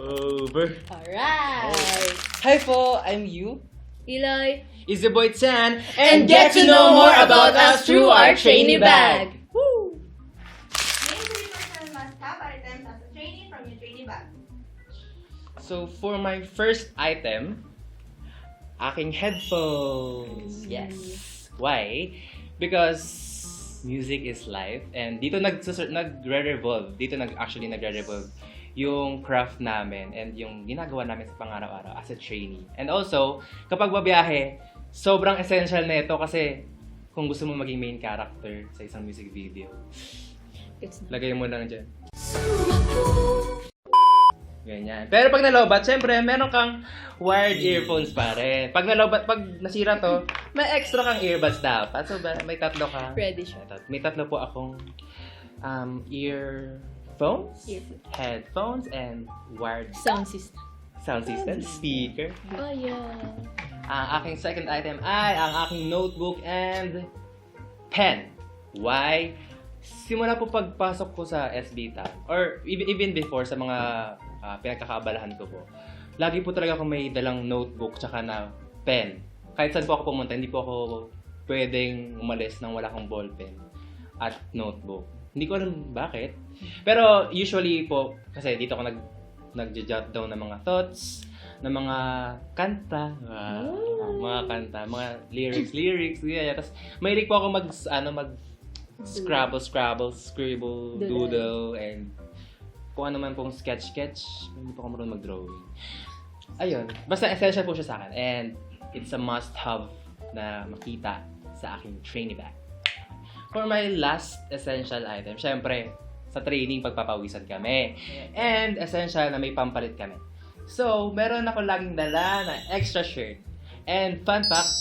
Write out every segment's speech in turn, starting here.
Over. Alright! Hi po, I'm you. Eloy, Is the boy Tan, and get to know more about us through our trainee bag. Woo! Name 3 personal must-have items as a trainee from your trainee bag. So for my first item, aking headphones. Yes. Why? Because music is life and dito nagre-revolve. Dito nagre-revolve yung craft namin and yung ginagawa namin sa pang-araw-araw as a trainee. And also, kapag babiyahe, sobrang essential na ito kasi kung gusto mo maging main character sa isang music video, lagay mo lang dyan. Ganyan. Pero pag nalobat, syempre, meron kang wired earphones pa rin. Pag nalobat, pag nasira to, may extra kang earbuds dapat. So, may tatlo ka. Ready siya. May tatlo po akong earphones, headphones, and wired Sound system. sound system, speaker. Oh, yeah. Ang aking second item ay ang aking notebook and pen. Why? Simula po pagpasok ko sa SB Tab, or even before sa mga pinagkakaabalahan ko po, lagi po talaga ako may dalang notebook tsaka na pen. Kahit saan po ako pumunta, hindi po ako pwedeng umalis nang wala akong ballpen at notebook. Hindi ko alam bakit. Pero usually po, kasi dito ako nag-jot down ng mga thoughts, ng mga kanta, mga lyrics, yeah. Tapos mahilig po ako scribble, doodle, and kung ano man pong sketch. Hindi po ako marunong mag-drawing. Ayun, basta essential po siya sa akin. And it's a must-have na makita sa aking trainee bag. For my last essential item, syempre, sa training pagpapawisan kami. And essential na may pampalit kami. So, meron ako laging dala na extra shirt. And fun fact,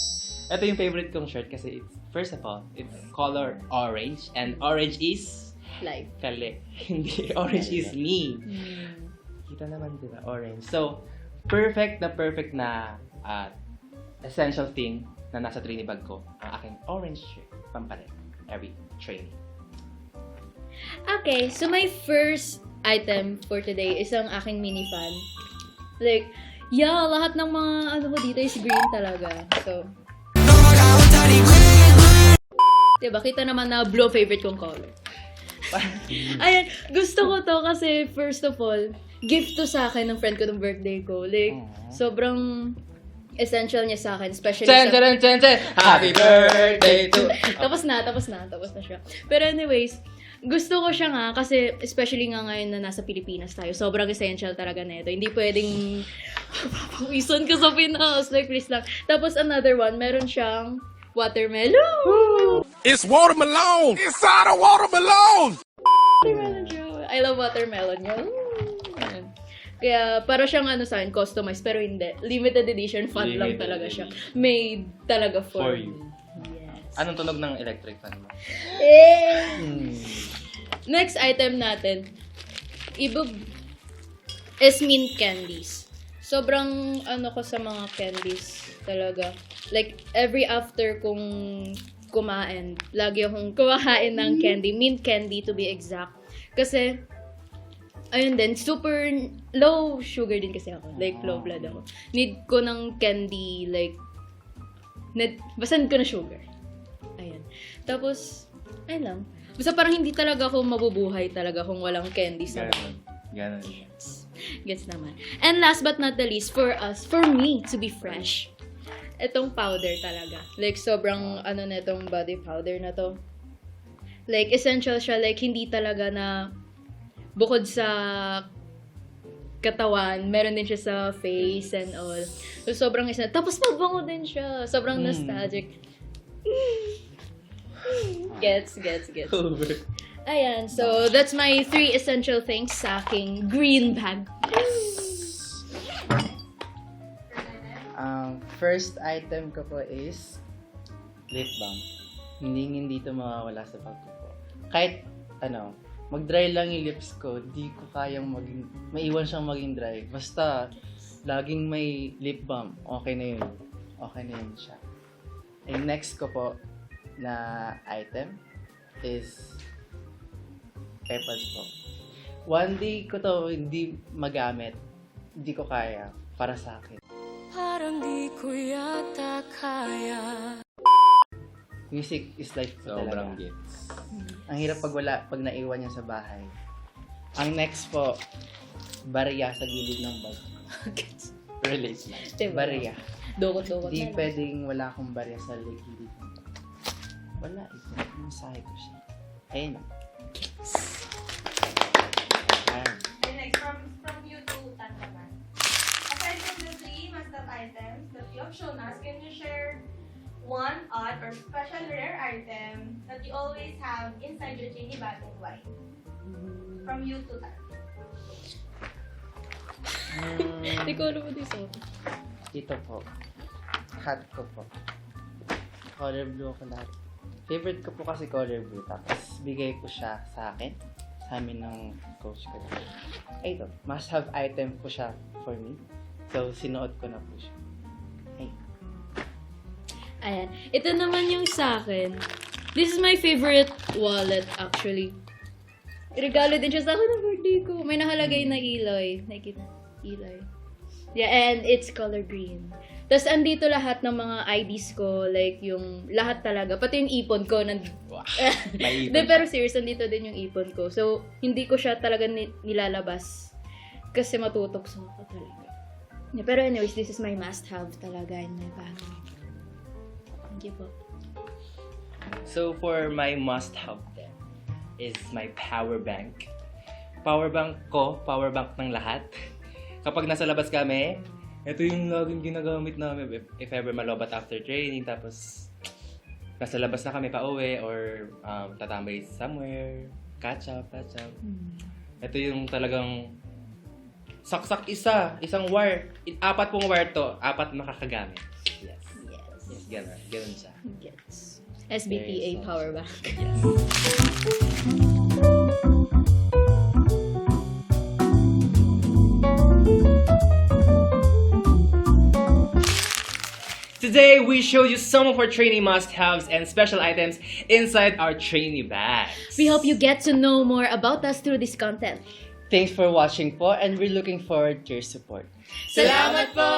ito yung favorite kong shirt kasi first of all, it's color orange. And orange is Live. Kali. Hindi. Orange is me. Kita naman diba? Orange. So, perfect na essential thing na nasa trainee bag ko. Ang aking orange shirt. Pampalit. Every training. Okay, so my first item for today is ang aking mini fan. Like, yeah, lahat ng mga ano ko dito is green talaga. So, diba, kita naman na blue favorite kong color. Ayan, gusto ko to kasi first of all, gift to sa akin ng friend ko ng birthday ko. Like, sobrang essential niya sa akin, especially Chen! Happy birthday to... Tapos na siya. Pero anyways, gusto ko siya nga kasi especially nga ngayon na nasa Pilipinas tayo, sobrang essential talaga nito. Hindi pwedeng papawisan ka sa Pinas. Like, please lang. Tapos another one, meron siyang watermelon. It's watermelon! Inside a watermelon! Watermelon siya. I love watermelon. Yun. Ayan. Kaya, para siyang sa akin, customized, pero hindi. Limited edition, fun lang talaga siya. Made talaga for you. Yes. Anong tunog ng electric fan mo? Next item natin, is mint candies. Sobrang ko sa mga candies talaga. Like, every after kung kumain, lagi akong kumakain ng candy. Mint candy to be exact. Kasi, ayun din, super low sugar din kasi ako. Like, low blood ako. Need ko ng candy, like, basta need ko na sugar. Ayan. Tapos, ayun lang. Basta parang hindi talaga ako mabubuhay talaga kung walang candy sa bahay. Ganon. Gets naman. And last but not the least, for me to be fresh, itong powder talaga. Like, sobrang netong body powder na to. Like, essential siya. Like, hindi talaga na bukod sa katawan, meron din siya sa face and all. So, sobrang essential. Tapos, mabango din siya. Sobrang nostalgic. Gets. Ayan, so that's my 3 essential things sa aking green bag. First item ko po is lip balm. Hindi ito mawawala sa bag ko po. Kahit mag-dry lang yung lips ko, di ko kayang maiwan siyang maging dry. Basta laging may lip balm, okay na yun siya. And next ko po na item is AirPods po. One day ko to hindi magamit. Hindi ko kaya para sa akin. Parang di ko yata kaya. Music is life po Sobrang talaga. gets. Ang hirap pag naiwan niya sa bahay. Ang next po, barya sa gilid ng bag. Relate na. Diba? Barya. Dukot-dukot Di na. pwedeng wala akong barya sa gilid ng bag. Wala eh. Masahe ko siya. Ayun. Ayan. And next, from you to Tan naman. Aside from the 3 must-have items that you have shown us, can you share one odd or special rare item that you always have inside your Trini bag and why? From you to Tan. Hindi ko alam mo din sa Ito po. Hat ko po. Color blue ko lahat. Favorite ko po kasi color blue. Tapos bigay ko siya sa akin. Sa amin ng coach ko. Ay, ito. Must have item po siya for me. So, sinuot ko na po siya. Ay. Ayan. Ito naman yung sa akin. This is my favorite wallet, actually. Regalo din siya sa akin ng birthday ko. May nakalagay na Eloy. Nakikita? Eloy. Yeah, and it's color green. Tapos, andito lahat ng mga IDs ko. Like, yung lahat talaga. Pati yung ipon ko. Wow. May Hindi, ipon pero serious, andito din yung ipon ko. So, hindi ko siya talaga nilalabas. Kasi matutokso ako talaga. Yeah, pero anyways, this is my must-have talaga in my bag. Thank you po. So for my must-have then is my power bank. Power bank ko, power bank ng lahat. Kapag nasa labas kami, ito yung laging ginagamit namin if ever malobat after training. Tapos nasa labas na kami pa uwi or tatambay somewhere, catch up. Ito yung talagang saksak isang wire. 4 pong wire to, 4 makakagamit. Yes. Yes, ganun siya. Gets. SBPA Very power bank. Today, we showed you some of our trainee must-haves and special items inside our trainee bags. We hope you get to know more about us through this content. Thanks for watching po and we're looking forward to your support. Salamat po!